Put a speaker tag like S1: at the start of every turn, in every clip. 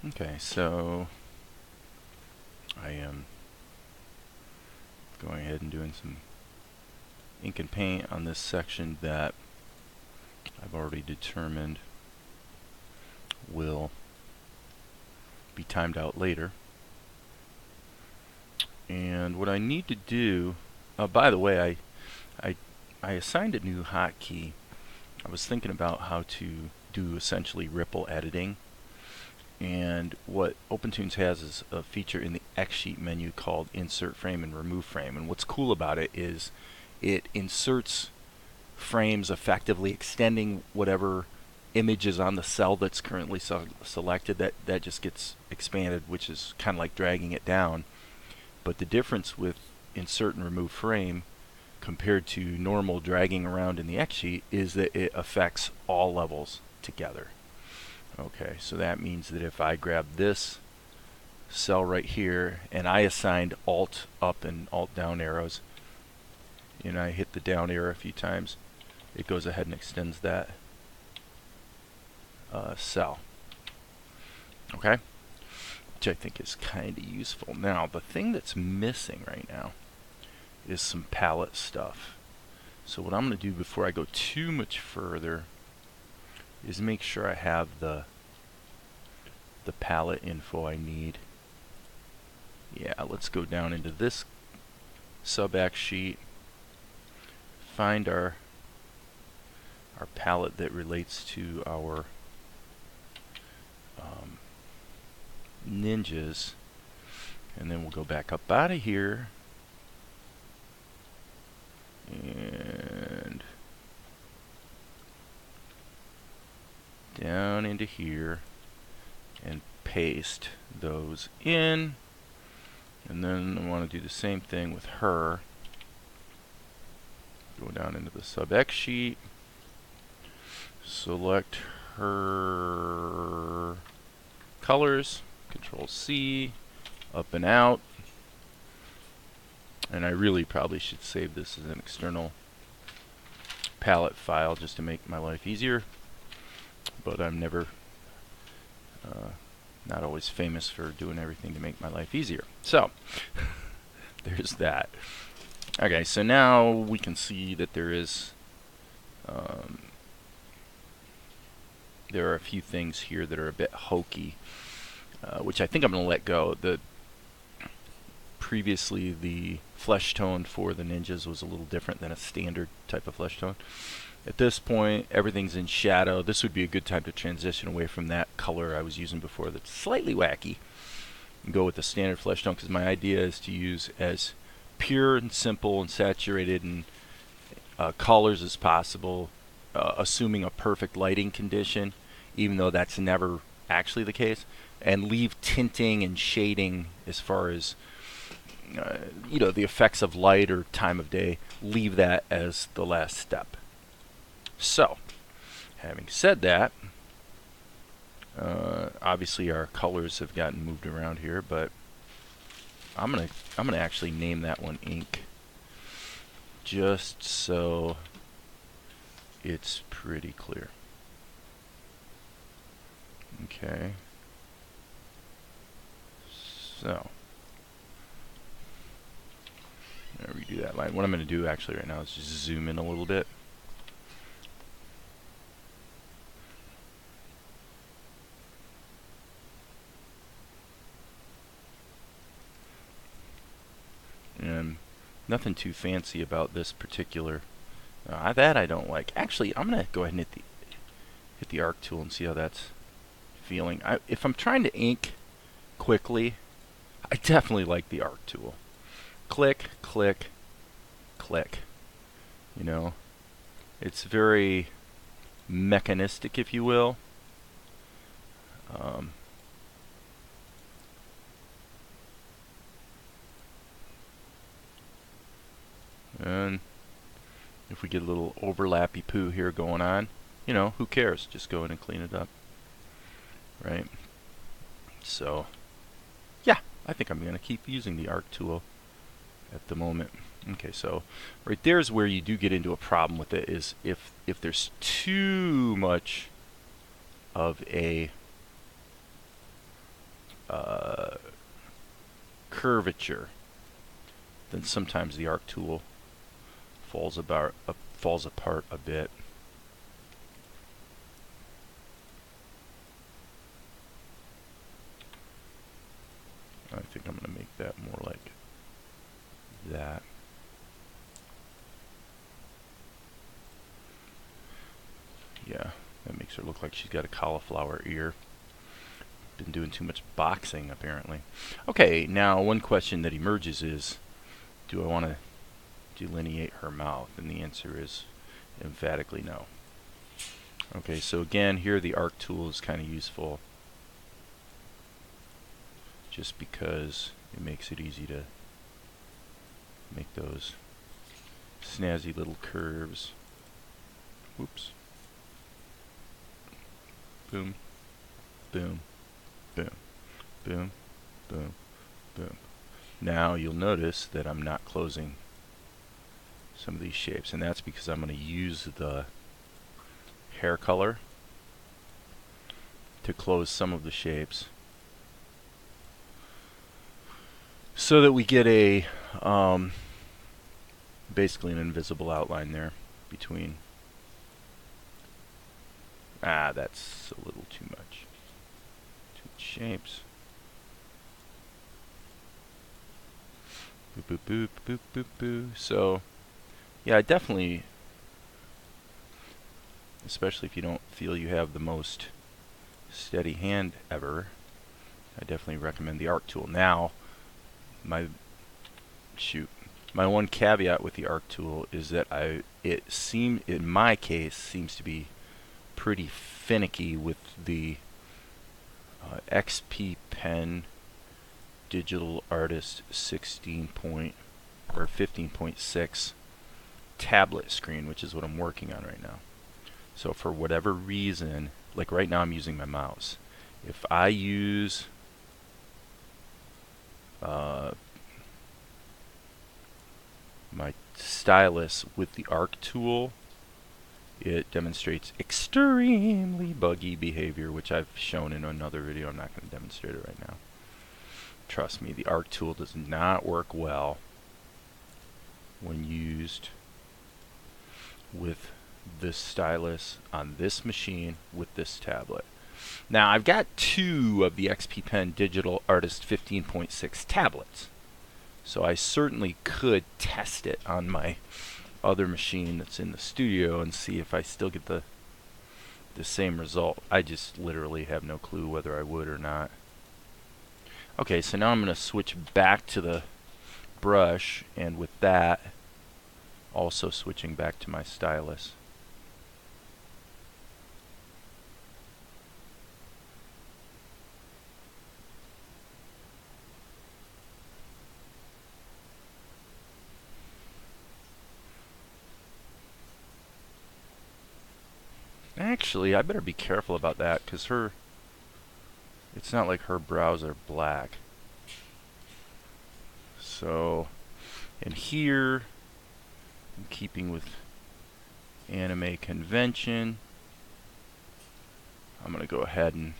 S1: Okay, so I am going ahead and doing some ink and paint on this section that I've already determined will be timed out later. And what I need to do, by the way, I assigned a new hotkey. I was thinking about how to do essentially ripple editing. And what OPENTOONZ has is a feature in the X-Sheet menu called Insert Frame and Remove Frame. And what's cool about it is it inserts frames, effectively extending whatever image is on the cell that's currently selected. That just gets expanded, which is kind of like dragging it down. But the difference with Insert and Remove Frame compared to normal dragging around in the X-Sheet is that it affects all levels together. Okay, so that means that if I grab this cell right here and I assigned Alt up and Alt down arrows, and I hit the down arrow a few times, it goes ahead and extends that cell. Okay, which I think is kind of useful. Now, the thing that's missing right now is some palette stuff. So what I'm going to do before I go too much further is make sure I have the palette info I need. Yeah, let's go down into this sub-X sheet, find our palette that relates to our ninjas, and then we'll go back up out of here and down into here and paste those in. And then I want to do the same thing with her. Go down into the sub-X sheet, select her colors, Control C, up and out. And I really probably should save this as an external palette file just to make my life easier. But I'm never, not always famous for doing everything to make my life easier. So, there's that. Okay, so now we can see that there is, there are a few things here that are a bit hokey, which I think I'm going to let go. Previously, the flesh tone for the ninjas was a little different than a standard type of flesh tone. At this point, everything's in shadow. This would be a good time to transition away from that color I was using before that's slightly wacky and go with the standard flesh tone, because my idea is to use as pure and simple and saturated and colors as possible, assuming a perfect lighting condition, even though that's never actually the case, and leave tinting and shading as far as the effects of light or time of day, leave that as the last step. So, having said that, obviously our colors have gotten moved around here, but I'm gonna actually name that one ink, just so it's pretty clear. Okay. So, I'm gonna redo that line. What I'm gonna do actually right now is just zoom in a little bit. And nothing too fancy about this particular. That I don't like. Actually, I'm gonna go ahead and hit the arc tool and see how that's feeling. If I'm trying to ink quickly, I definitely like the arc tool. Click, click, click. You know, it's very mechanistic, if you will. And if we get a little overlappy poo here going on, who cares? Just go in and clean it up. Right? So, yeah, I think I'm going to keep using the arc tool at the moment. Okay, so right there is where you do get into a problem with it, is if there's too much of a uh, curvature, then sometimes the arc tool falls apart a bit. I think I'm going to make that more like that. Yeah, that makes her look like she's got a cauliflower ear. Been doing too much boxing, apparently. Okay, now one question that emerges is, do I want to delineate her mouth? And the answer is emphatically no. Okay, so again, here the arc tool is kind of useful just because it makes it easy to make those snazzy little curves. Whoops. Boom, boom, boom, boom, boom, boom. Now you'll notice that I'm not closing some of these shapes, and that's because I'm going to use the hair color to close some of the shapes so that we get a basically an invisible outline there between. That's a little too much. Too much shapes. Boop, boop, boop, boop, boop, boop. So, yeah, definitely, especially if you don't feel you have the most steady hand ever, I definitely recommend the arc tool. Now, my one caveat with the arc tool is that in my case, seems to be pretty finicky with the XP Pen Digital Artist 15.6 tablet screen, which is what I'm working on right now. So for whatever reason, like right now I'm using my mouse. If I use my stylus with the arc tool, it demonstrates extremely buggy behavior, which I've shown in another video. I'm not going to demonstrate it right now. Trust me, the arc tool does not work well when used with this stylus on this machine with this tablet. Now, I've got 2 of the XP Pen Digital Artist 15.6 tablets, so I certainly could test it on my other machine that's in the studio and see if I still get the same result. I just literally have no clue whether I would or not. Okay, so now I'm going to switch back to the brush, and with that, also switching back to my stylus. Actually, I better be careful about that, because it's not like her brows are black. So, and here, in keeping with anime convention, I'm going to go ahead and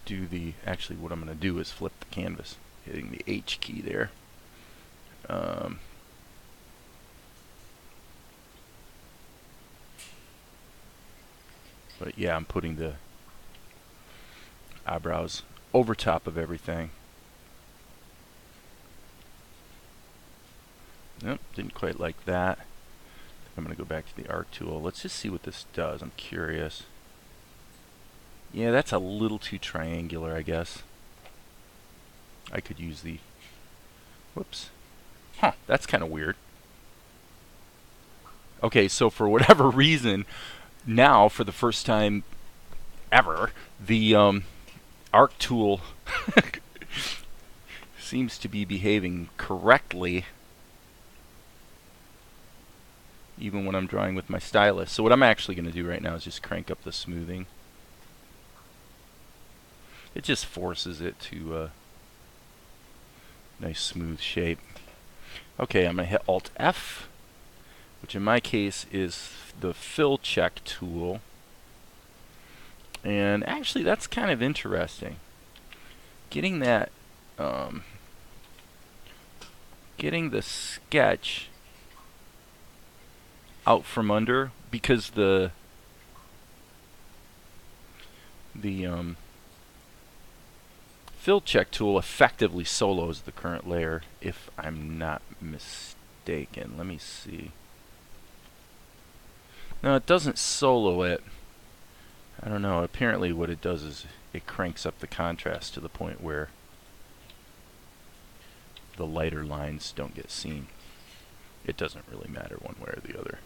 S1: do actually what I'm going to do is flip the canvas, hitting the H key there. But yeah, I'm putting the eyebrows over top of everything. Nope, didn't quite like that. I'm going to go back to the arc tool. Let's just see what this does. I'm curious. Yeah, that's a little too triangular, I guess. I could use the... Whoops. Huh, that's kind of weird. Okay, so for whatever reason, now, for the first time ever, the arc tool seems to be behaving correctly even when I'm drawing with my stylus. So what I'm actually going to do right now is just crank up the smoothing. It just forces it to a nice smooth shape. Okay, I'm going to hit Alt F, which in my case is the fill check tool. And actually, that's kind of interesting. Getting that, getting the sketch out from under, because the fill check tool effectively solos the current layer, if I'm not mistaken. Let me see. No, it doesn't solo it. I don't know. Apparently what it does is it cranks up the contrast to the point where the lighter lines don't get seen. It doesn't really matter one way or the other.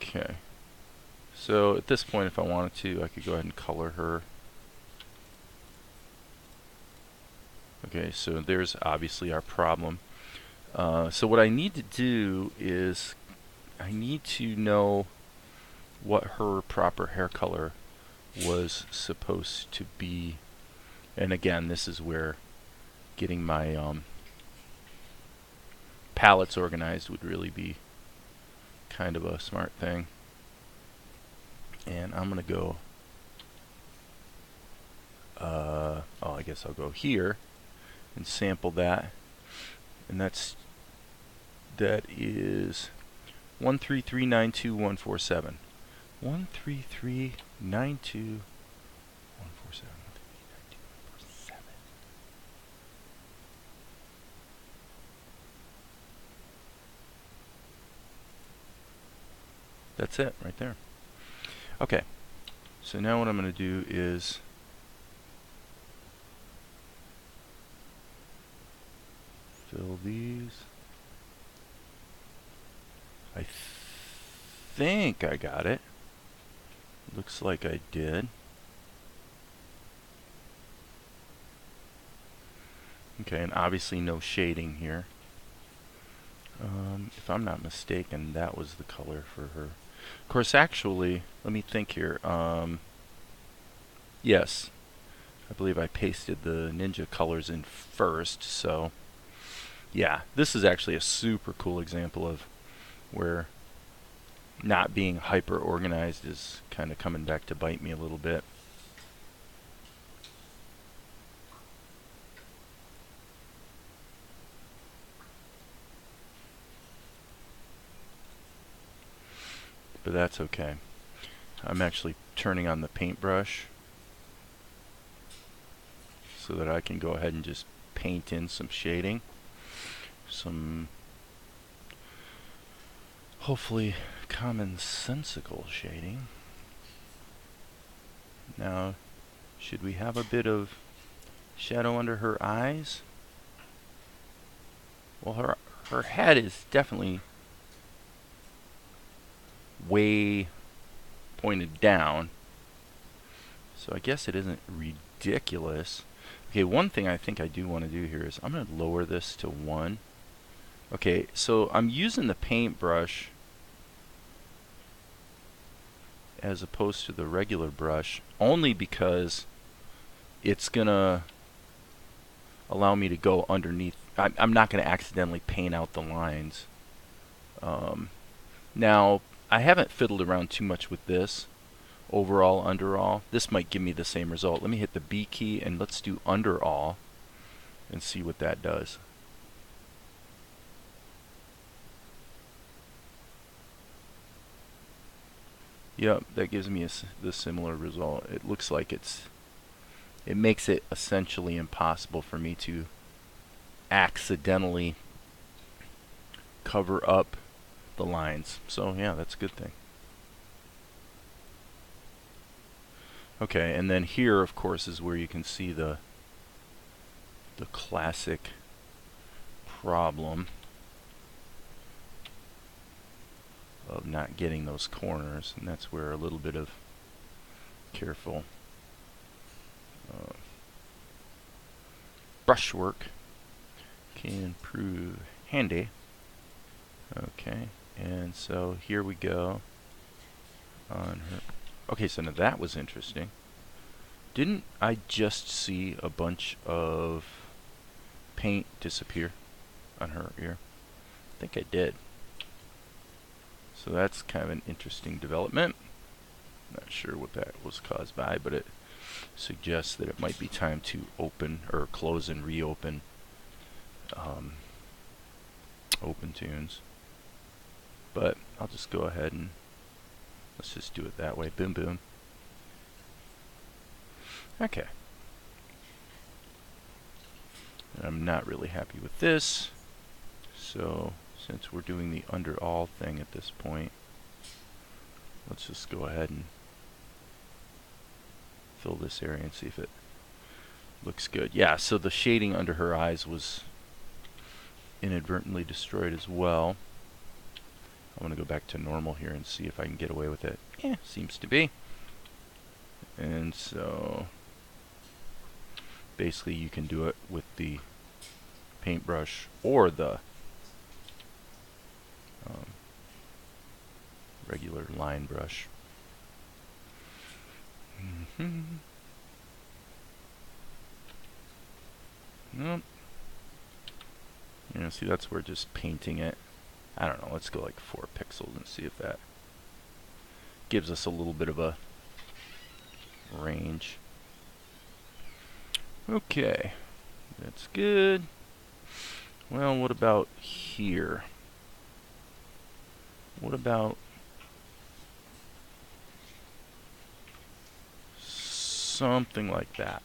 S1: Okay. So at this point, if I wanted to, I could go ahead and color her. Okay, so there's obviously our problem. So what I need to do is I need to know what her proper hair color was supposed to be. And again, this is where getting my palettes organized would really be kind of a smart thing. And I'm going to go, I guess I'll go here and sample that. And that is 13392.147. 13392.147. That's it right there. Okay, so now what I'm going to do is fill these. I think I got it. Looks like I did. Okay, and obviously no shading here. If I'm not mistaken, that was the color for her. Of course, actually, let me think here. Yes, I believe I pasted the Ninja colors in first, so yeah, this is actually a super cool example of where not being hyper organized is kind of coming back to bite me a little bit. But that's okay. I'm actually turning on the paintbrush so that I can go ahead and just paint in some shading, some hopefully commonsensical shading. Now, should we have a bit of shadow under her eyes? Well, her head is definitely way pointed down, so I guess it isn't ridiculous. Okay, one thing I think I do want to do here is I'm going to lower this to 1. Okay, so I'm using the paintbrush as opposed to the regular brush only because it's going to allow me to go underneath. I'm not going to accidentally paint out the lines. Now, I haven't fiddled around too much with this. Overall, underall. This might give me the same result. Let me hit the B key and let's do underall and see what that does. Yep, that gives me the similar result. It looks like it makes it essentially impossible for me to accidentally cover up the lines. So yeah, that's a good thing. Okay, and then here, of course, is where you can see the classic problem of not getting those corners, and that's where a little bit of careful brushwork can prove handy. Okay, and so here we go on her. Okay, so now that was interesting. Didn't I just see a bunch of paint disappear on her ear? I think I did. So that's kind of an interesting development. Not sure what that was caused by, but it suggests that it might be time to open or close and reopen OpenToonz. But I'll just go ahead and let's just do it that way. Boom, boom. Okay. And I'm not really happy with this. So since we're doing the under all thing at this point, let's just go ahead and fill this area and see if it looks good. Yeah, so the shading under her eyes was inadvertently destroyed as well. I'm going to go back to normal here and see if I can get away with it. Yeah, seems to be. And so basically you can do it with the paintbrush or the regular line brush. Nope. You know, see, that's where just painting it. I don't know, let's go like 4 pixels and see if that gives us a little bit of a range. Okay, that's good. Well, what about here? What about something like that?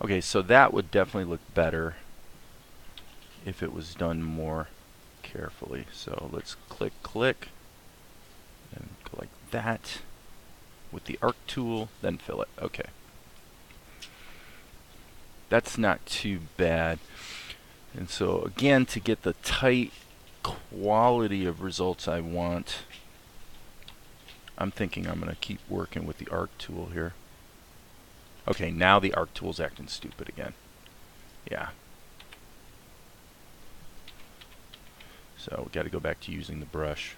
S1: Okay, so that would definitely look better if it was done more carefully. So let's click, and go like that with the arc tool, then fill it. Okay. That's not too bad. And so again, to get the tight quality of results I want, I'm thinking I'm going to keep working with the arc tool here. Okay, now the arc tool's acting stupid again. Yeah. So we got to go back to using the brush.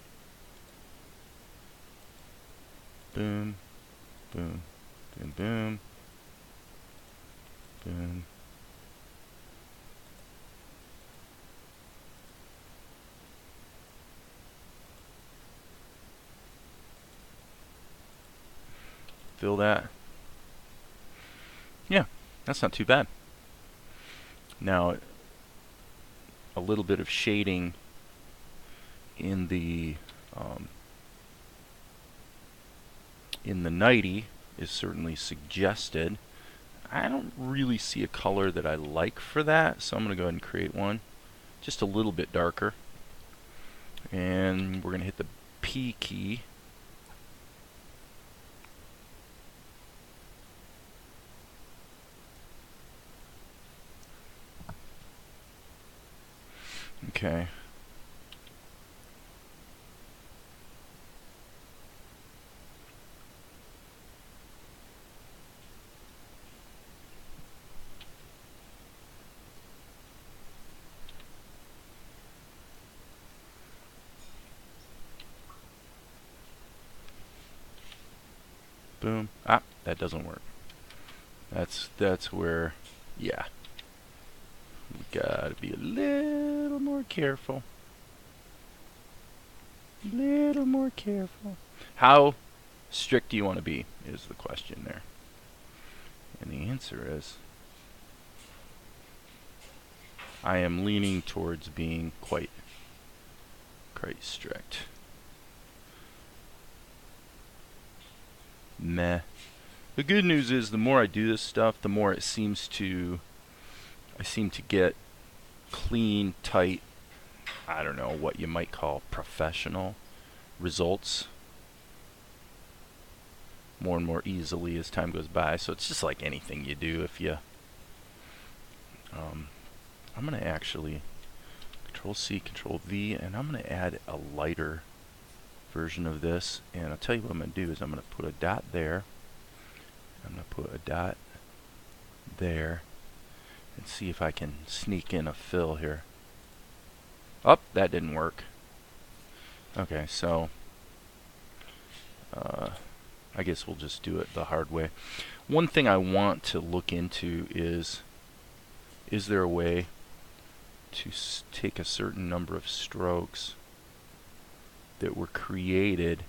S1: Boom, boom, boom, boom, boom. Feel that? Yeah, that's not too bad. Now, a little bit of shading in the nightie is certainly suggested. I don't really see a color that I like for that, so I'm going to go ahead and create one just a little bit darker. And we're going to hit the P key. Okay. Boom. Ah, that doesn't work. That's where, yeah. We gotta be a little more careful. Little more careful. How strict do you want to be is the question there. And the answer is, I am leaning towards being quite strict. Meh. The good news is the more I do this stuff, the more it seems to, I seem to get clean, tight, I don't know, what you might call professional results more and more easily as time goes by. So it's just like anything you do. If you I'm going to actually Control C, Control V, and I'm going to add a lighter version of this. And I'll tell you what I'm going to do is I'm going to put a dot there. I'm going to put a dot there and see if I can sneak in a fill here. Oh, that didn't work. Okay, so I guess we'll just do it the hard way. One thing I want to look into is there a way to take a certain number of strokes that were created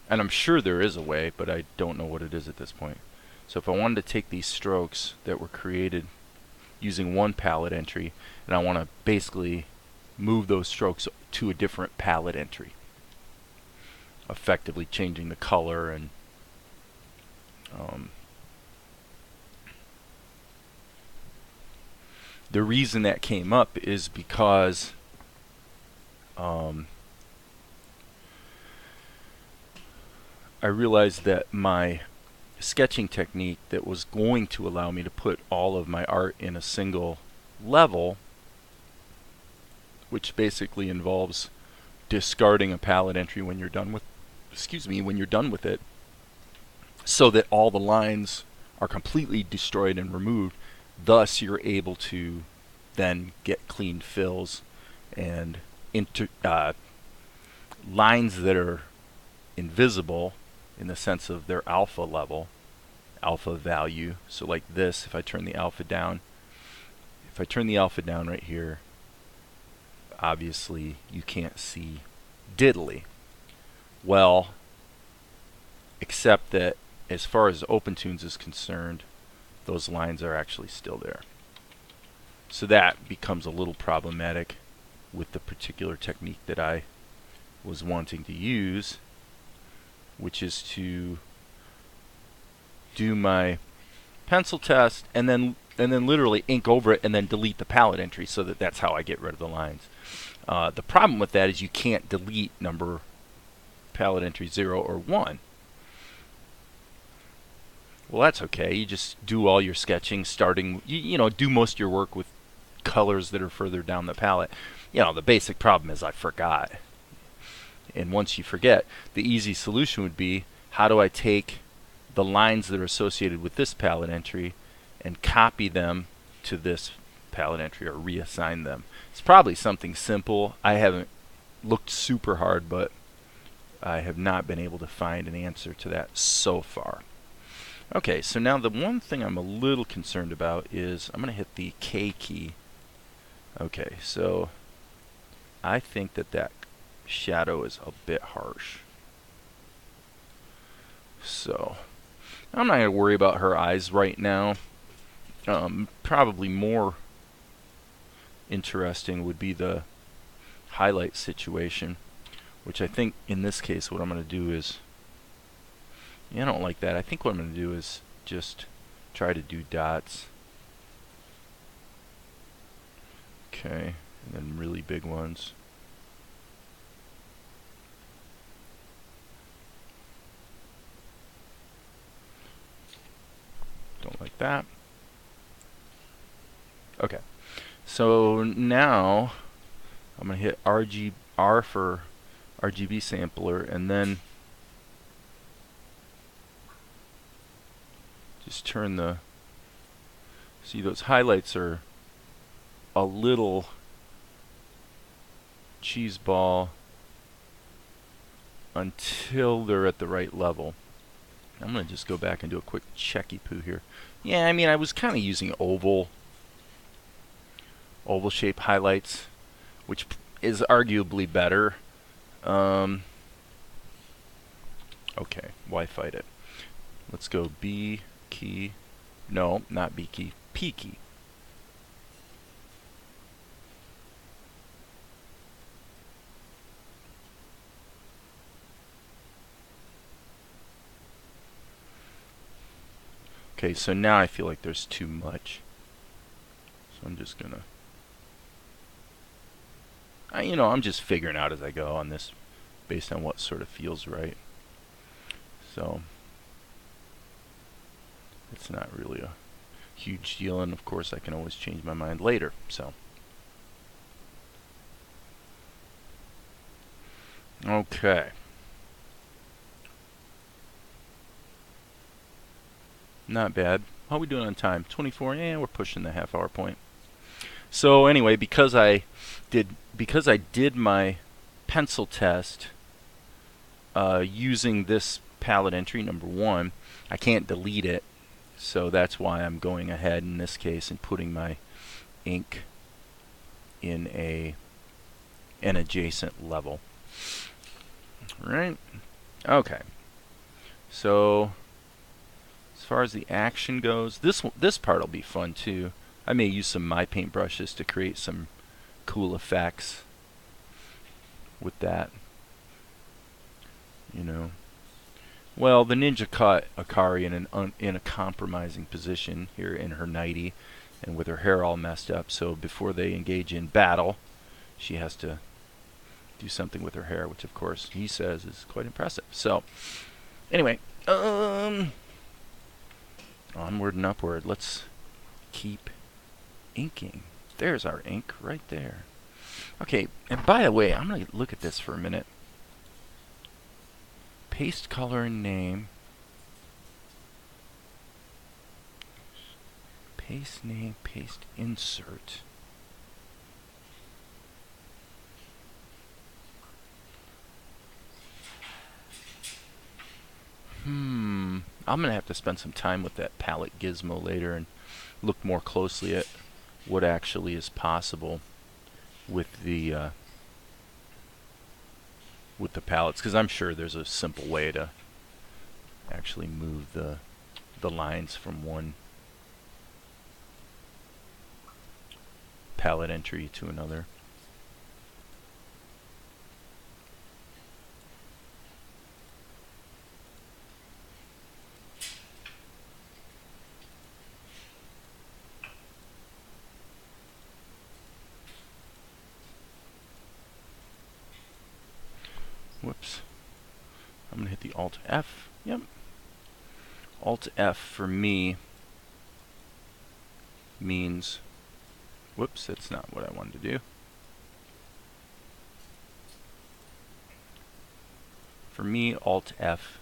S1: And I'm sure there is a way, but I don't know what it is at this point. So if I wanted to take these strokes that were created using one palette entry, and I want to basically move those strokes to a different palette entry, effectively changing the color and the reason that came up is because I realized that my sketching technique that was going to allow me to put all of my art in a single level, which basically involves discarding a palette entry when you're done with when you're done with it, so that all the lines are completely destroyed and removed. Thus you're able to then get clean fills and lines that are invisible in the sense of their alpha level, alpha value. So like this, if I turn the alpha down, right here, obviously you can't see diddly. Well, except that as far as OPENTOONZ is concerned, those lines are actually still there. So that becomes a little problematic with the particular technique that I was wanting to use, which is to do my pencil test and then literally ink over it and then delete the palette entry, so that that's how I get rid of the lines. The problem with that is you can't delete number palette entry 0 or 1. Well, that's okay. You just do all your sketching starting, you know, do most of your work with colors that are further down the palette. You know, the basic problem is I forgot. And once you forget, the easy solution would be, how do I take the lines that are associated with this palette entry and copy them to this palette entry, or reassign them? It's probably something simple. I haven't looked super hard, but I have not been able to find an answer to that so far. Okay, so now the one thing I'm a little concerned about is I'm going to hit the K key. Okay, so I think that that shadow is a bit harsh. So I'm not going to worry about her eyes right now. Probably more interesting would be the highlight situation, which I think in this case what I'm going to do is, I don't like that. I think what I'm going to do is just try to do dots. Okay, and then really big ones. Don't like that. Okay, so now I'm going to hit R for RGB sampler, and then just turn the, see, those highlights are a little cheese ball until they're at the right level. I'm going to just go back and do a quick checky poo here. Yeah, I mean, I was kind of using oval shape highlights, which is arguably better. Okay, why fight it? Let's go B key. No, not B key. P key. Okay, so now I feel like there's too much. So I'm just gonna, you know, I'm just figuring out as I go on this based on what sort of feels right. So it's not really a huge deal, and of course I can always change my mind later. So okay. Not bad. How are we doing on time? 24? Yeah, we're pushing the half-hour point. So anyway, because I did my pencil test using this palette entry number 1, I can't delete it. So that's why I'm going ahead in this case and putting my ink in an adjacent level. Right? Okay. So as far as the action goes, this part will be fun too. I may use some my paint brushes to create some cool effects with that. You know. Well, the ninja caught Akari in a compromising position here in her nightie, and with her hair all messed up. So before they engage in battle, she has to do something with her hair, which of course he says is quite impressive. So anyway, onward and upward. Let's keep inking. There's our ink right there. Okay, and by the way, I'm going to look at this for a minute. Paste color and name. Paste name, paste insert. I'm going to have to spend some time with that palette gizmo later and look more closely at what actually is possible with the palettes, because I'm sure there's a simple way to actually move the lines from one palette entry to another. Whoops. I'm going to hit the Alt F. Yep. Alt F for me means, whoops, that's not what I wanted to do. For me, Alt F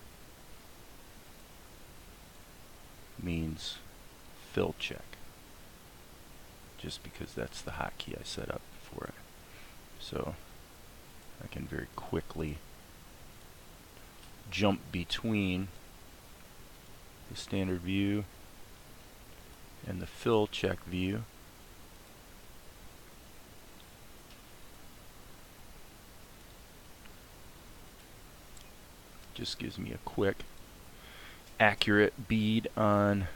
S1: means fill check, just because that's the hotkey I set up for it. So I can very quickly jump between the standard view and the fill check view. Just gives me a quick, accurate bead on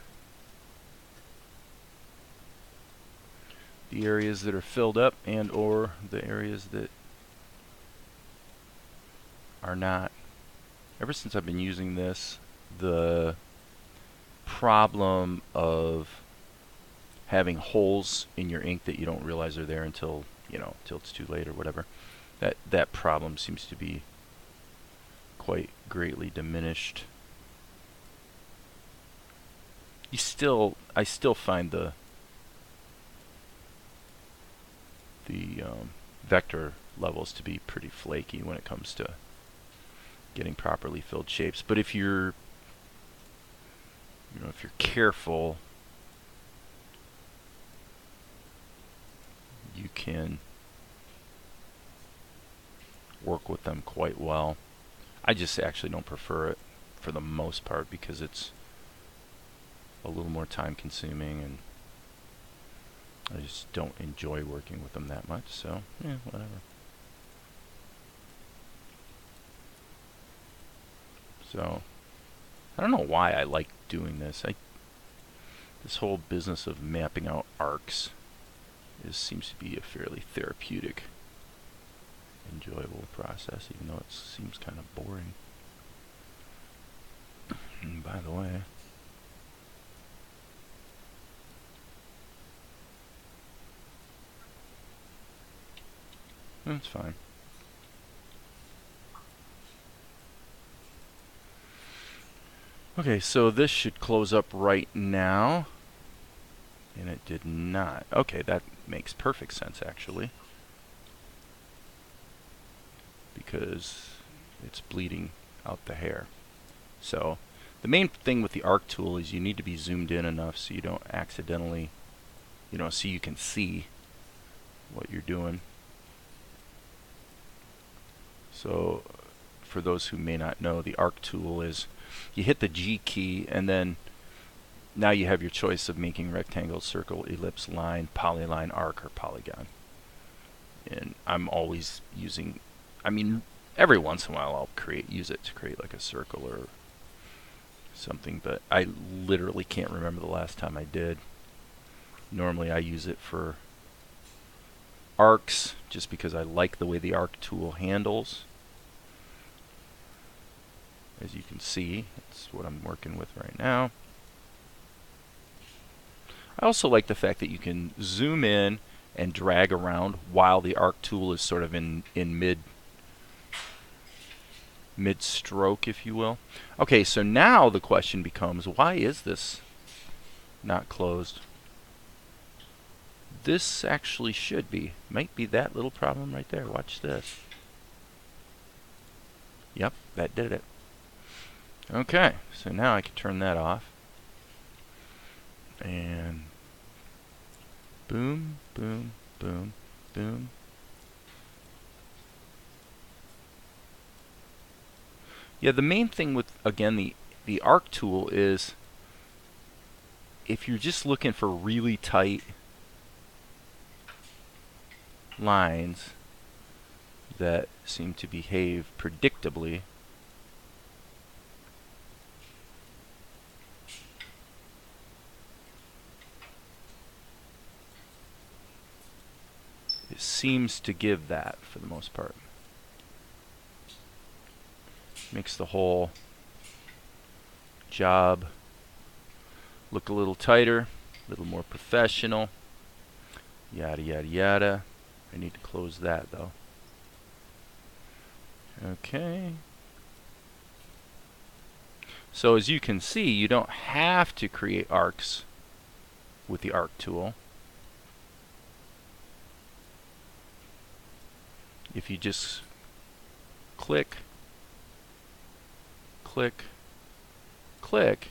S1: the areas that are filled up and or the areas that are not. Ever since I've been using this, the problem of having holes in your ink that you don't realize are there until it's too late or whatever, that problem seems to be quite greatly diminished. I still find the vector levels to be pretty flaky when it comes to getting properly filled shapes. But if you're careful, you can work with them quite well. I just actually don't prefer it for the most part because it's a little more time consuming and I just don't enjoy working with them that much, so yeah, whatever. So I don't know why I like doing this. This whole business of mapping out arcs seems to be a fairly therapeutic, enjoyable process, even though it seems kind of boring. And by the way, that's fine. Okay, so this should close up right now. And it did not. Okay, that makes perfect sense actually. Because it's bleeding out the hair. So the main thing with the arc tool is you need to be zoomed in enough so you don't accidentally, so you can see what you're doing. So for those who may not know, the arc tool is you hit the G key and then now you have your choice of making rectangle, circle, ellipse, line, polyline, arc, or polygon. And I'm always using, Every once in a while I'll use it to create like a circle or something, but I literally can't remember the last time I did. Normally I use it for arcs just because I like the way the arc tool handles. As you can see, that's what I'm working with right now. I also like the fact that you can zoom in and drag around while the arc tool is sort of in mid stroke, if you will. Okay, so now the question becomes, why is this not closed? This actually should be. Might be that little problem right there. Watch this. Yep, that did it. Okay, so now I can turn that off. And boom, boom, boom, boom. Yeah, the main thing with, again, the arc tool is if you're just looking for really tight lines that seem to behave predictably, it seems to give that for the most part. Makes the whole job look a little tighter, a little more professional, yada yada yada. I need to close that though. Okay. So as you can see, you don't have to create arcs with the arc tool. If you just click, click, click,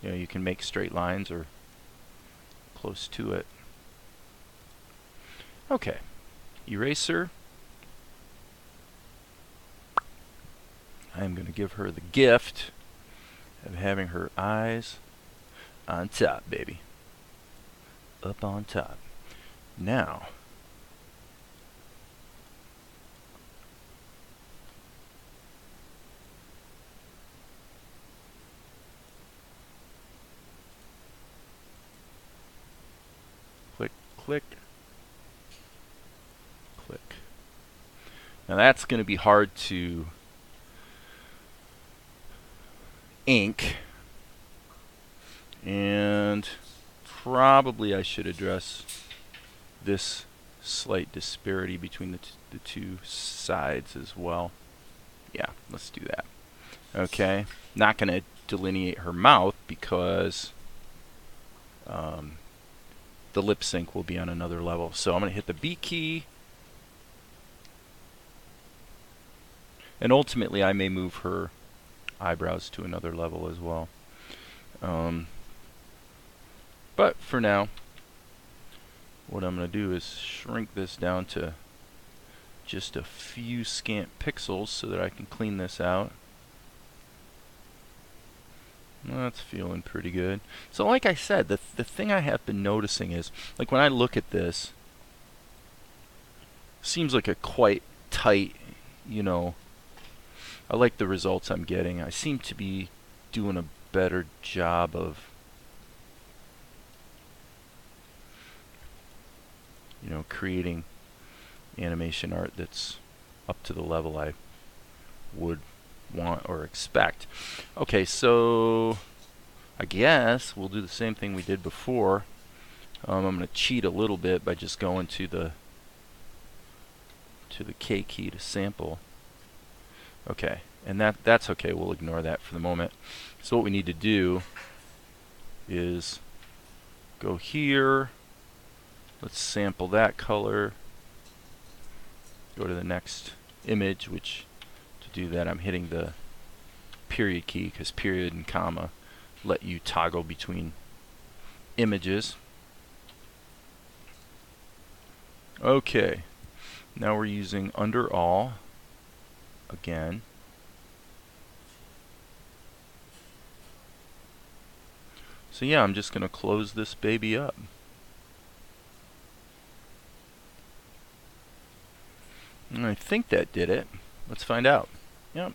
S1: you know, you can make straight lines or close to it. Okay, eraser. I'm going to give her the gift of having her eyes on top, baby. Up on top. Now, click, click, click. Now that's going to be hard to ink, and probably I should address this slight disparity between the two sides as well. Yeah, let's do that. Okay, not going to delineate her mouth because the lip sync will be on another level. So I'm going to hit the B key, and ultimately I may move her eyebrows to another level as well. But for now, what I'm going to do is shrink this down to just a few scant pixels so that I can clean this out. That's feeling pretty good. So like I said, the thing I have been noticing is, like when I look at this, seems like a quite tight, you know, I like the results I'm getting. I seem to be doing a better job of, you know, creating animation art that's up to the level I would want or expect. Okay, so I guess we'll do the same thing we did before. I'm going to cheat a little bit by just going to the K key to sample. Okay, and that's okay. We'll ignore that for the moment. So what we need to do is go here. Let's sample that color. Go to the next image, which to do that I'm hitting the period key because period and comma let you toggle between images. Okay, now we're using under all again. So yeah, I'm just going to close this baby up. And I think that did it. Let's find out. Yep.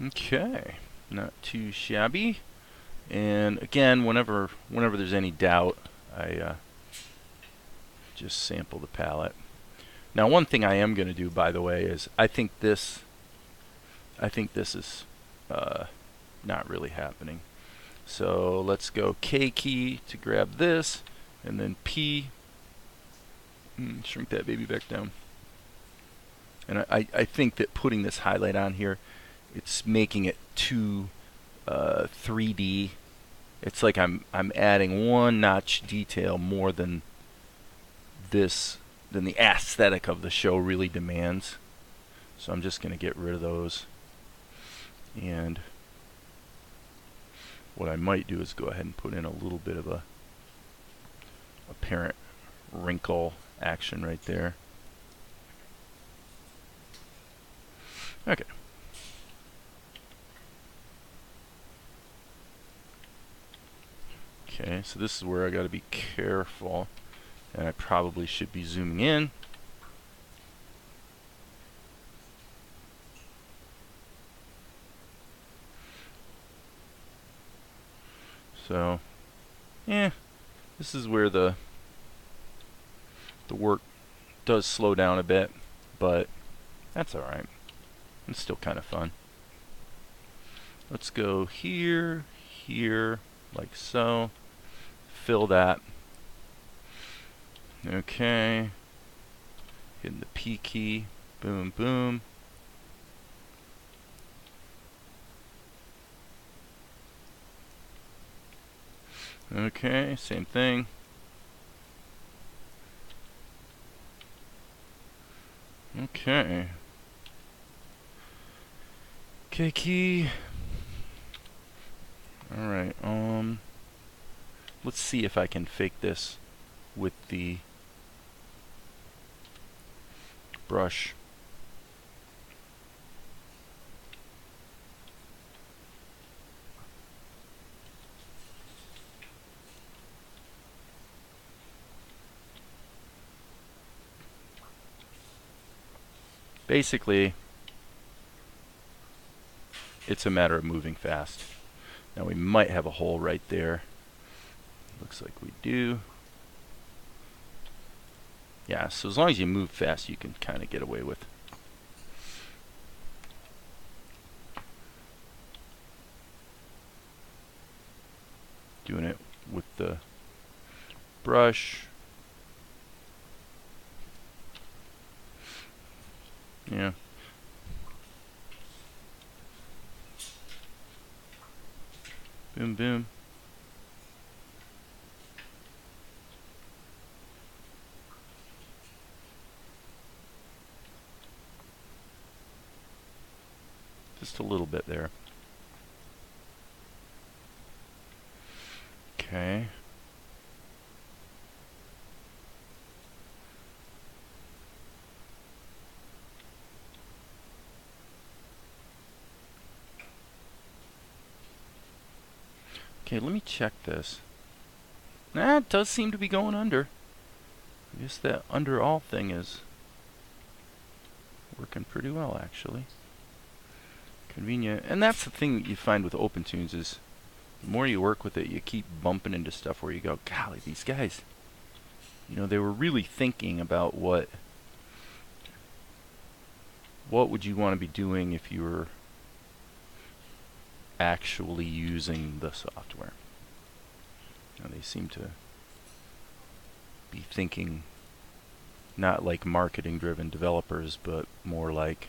S1: Okay. Not too shabby. And again, whenever there's any doubt, I just sample the palette. Now, one thing I am going to do, by the way, is I think this is not really happening. So let's go K key to grab this, and then P. Shrink that baby back down. And I think that putting this highlight on here, it's making it too 3D. It's like I'm adding one notch detail more than the aesthetic of the show really demands. So I'm just going to get rid of those. And what I might do is go ahead and put in a little bit of a apparent wrinkle action right there. Okay. Okay, so this is where I got to be careful, and I probably should be zooming in. So, yeah, this is where the work does slow down a bit, but that's alright. It's still kind of fun. Let's go here, here, like so. Fill that. Okay. Hitting the P key. Boom, boom. Okay, same thing. Okay. K key. Alright, let's see if I can fake this with the brush. Basically, it's a matter of moving fast. Now we might have a hole right there. Looks like we do. Yeah, so as long as you move fast, you can kind of get away with. Doing it with the brush. Yeah. Boom, boom. Just a little bit there. Okay. Okay, let me check this. Nah, it does seem to be going under. I guess that under all thing is working pretty well, actually. Convenient. And that's the thing that you find with OpenToonz is the more you work with it, you keep bumping into stuff where you go, golly, these guys, you know, they were really thinking about what would you want to be doing if you were actually using the software. Now, they seem to be thinking not like marketing-driven developers, but more like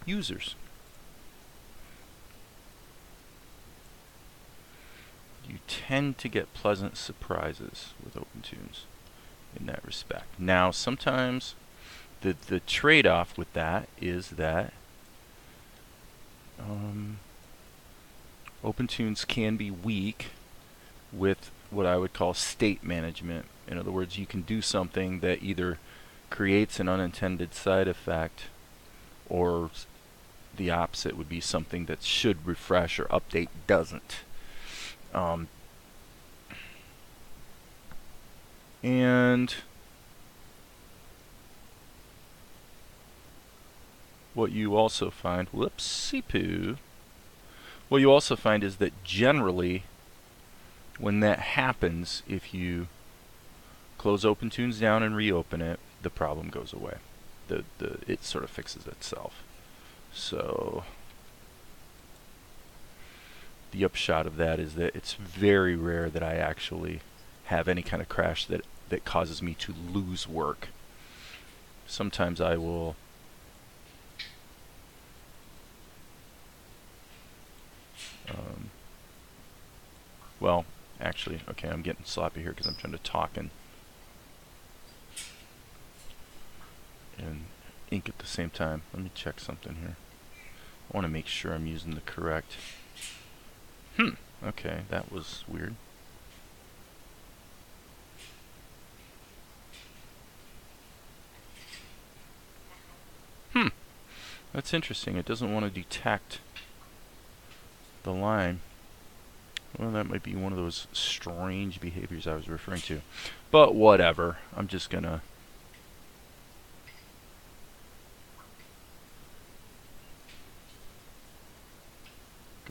S1: users. You tend to get pleasant surprises with OpenToonz in that respect. Now, sometimes the trade-off with that is that OpenToonz can be weak with what I would call state management. In other words, you can do something that either creates an unintended side effect, or the opposite would be something that should refresh or update doesn't. And what you also find, whoopsie poo, what you also find is that generally when that happens, if you close OpenToonz down and reopen it, the problem goes away. It sort of fixes itself. So the upshot of that is that it's very rare that I actually have any kind of crash that causes me to lose work. Sometimes I will well, actually, okay, I'm getting sloppy here because I'm trying to talk and ink at the same time. Let me check something here. I want to make sure I'm using the correct. Okay, that was weird. That's interesting. It doesn't want to detect the line. Well, that might be one of those strange behaviors I was referring to. But whatever. I'm just gonna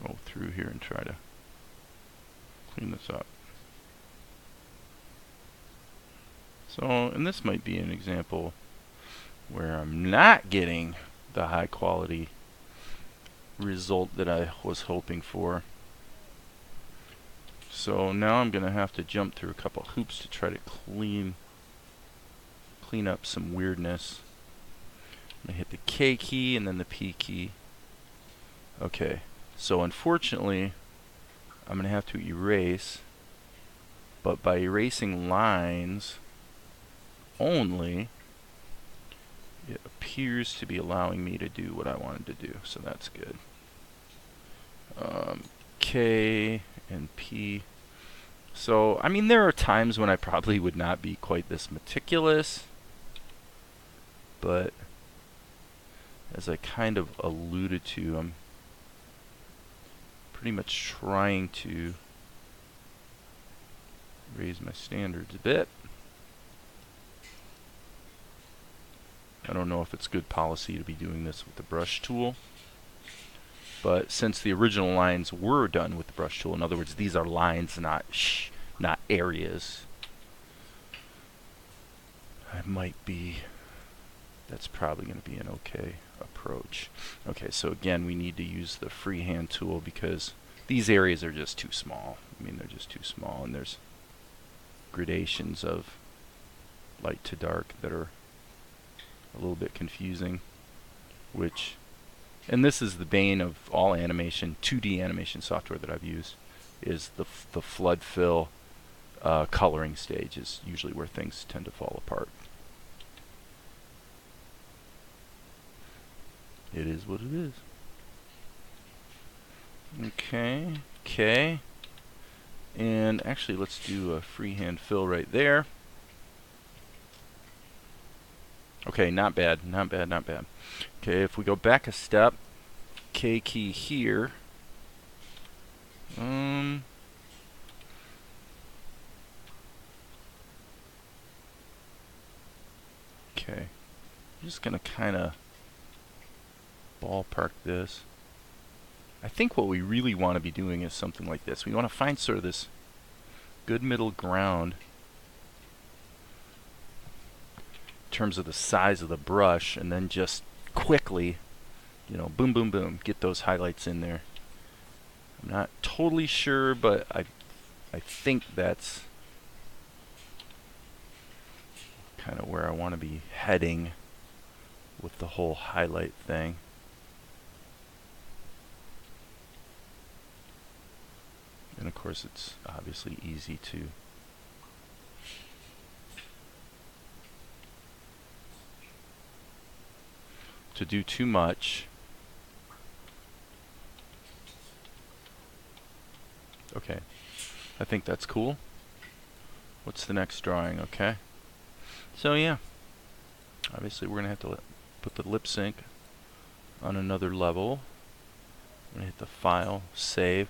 S1: go through here and try to clean this up. So, and this might be an example where I'm not getting the high quality result that I was hoping for. So now I'm going to have to jump through a couple hoops to try to clean up some weirdness. I'm going to hit the K key and then the P key. Okay, so unfortunately I'm going to have to erase, but by erasing lines only, it appears to be allowing me to do what I wanted to do, so that's good. K and P. So, I mean, there are times when I probably would not be quite this meticulous, but as I kind of alluded to, I'm pretty much trying to raise my standards a bit. I don't know if it's good policy to be doing this with the brush tool, but since the original lines were done with the brush tool, in other words, these are lines, not areas, that's probably going to be an okay approach. Okay, so again, we need to use the freehand tool because these areas are just too small. I mean, they're just too small, and there's gradations of light to dark that are a little bit confusing, and this is the bane of all animation, 2D animation software that I've used, is the flood fill coloring stage is usually where things tend to fall apart. It is what it is. Okay, K, and actually let's do a freehand fill right there. Okay, not bad, not bad, not bad. Okay, if we go back a step, K key here. Okay, I'm just gonna kind of ballpark this. I think what we really want to be doing is something like this. We want to find sort of this good middle ground in terms of the size of the brush, and then just quickly, you know, boom, boom, boom, get those highlights in there. I'm not totally sure, but I think that's kind of where I want to be heading with the whole highlight thing. And of course, it's obviously easy to do too much. Okay, I think that's cool. What's the next drawing? Okay, so yeah, obviously we're gonna have to put the lip sync on another level. I'm gonna hit the file, save,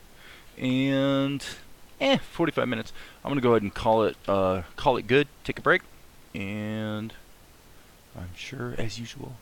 S1: and 45 minutes. I'm gonna go ahead and call it good. Take a break, and I'm sure, as usual,